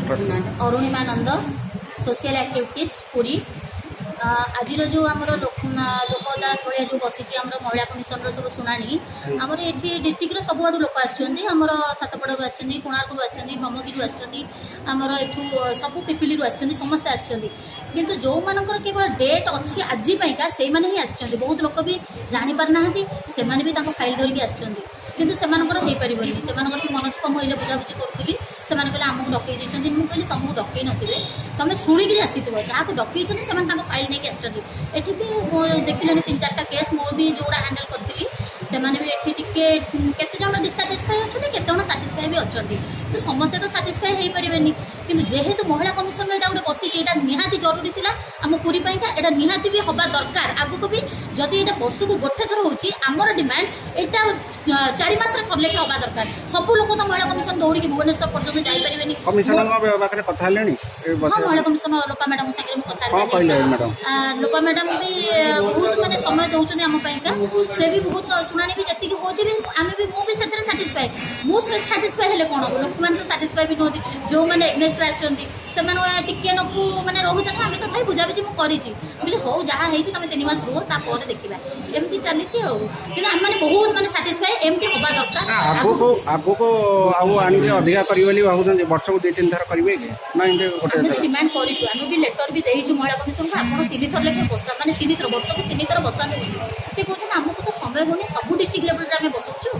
अरुणिमा नंद social activist Puri आज जो आमर लोक अदालत भाया जो बसी महिला कमिशन सब शुणाणी आमर ये डिस्ट्रिक्ट सब आड़ लोक आमर सातपड़ू आसुँच कोणार्क आसुँच ब्रह्मगिरी आमर एठू सब पिपिली समस्ते आसुँच जो मानकर केवल डेट अच्छी आजपाइका से ही आसुँच बहुत लोक भी जापारना से फाइल धरिकी आसुँच किंतु से पारनी से मनोज मुझे बुझाबुझी करी से कहले आमको डकई मुझे कहली तुमको डकई नथिबे तुम शुणिकी आसीथिब जहाँ डकई से फाइल नहीं आसुँच भी देखिले 3-4टा केस मोर भी जोड़ा हैंडल करी से भी केते जन डिसाटिस्फाई अच्छा केते जन साटिस्फाई भी अच्छा तो समस्ते तो साटिस्फाई हो पारे कि जेहेतु महिला कमिशन में गोटे बसी निहाती जरूरी था आम पुरी यहाँ निहाती भी हवा दरकार आगक भी जदि ये वर्ष को गोटे थर होमर डिमांड यहाँ 4 मास थर लेखे हवा दरकार सब लोग तो महिला कमिशन दौड़ी भुवनेश्वर पर्यटन जापारे महिला कमिशन लोपा मैडम सागर कथा लोपा मैडम भी बहुत मानते समय दौरान आम से भी बहुत शुणाणी भी जी हो आम भी मुझे साटिस्फाई मुझे साटिस्फाई हेल्ले कौन हम लोक मैंने तो साटिस्फाई भी नुहति जो मैंने एग्नेस्ट से टिके नकु मैंने रोचे आम तो भाई बुझाबुझी मुझे हौ जहाँ हो तुम 3 मास रुह तापर देखा एमती चली कि आम मैंने बहुत मैंने साटिस्फाई एमती हवा दरकार आगको अधिका करें वर्ष को 2-3 थर करेंगे डिमांड करूँ भी लेटर भी देचु महिला कमिशन को आप 3 थर लेखे बसा मैंने 3 थर वर्ष को 3 थर बसाते से कहते आमको तो समय होनी सब डिस्ट्रिक्ट लेवल आम बसाऊँ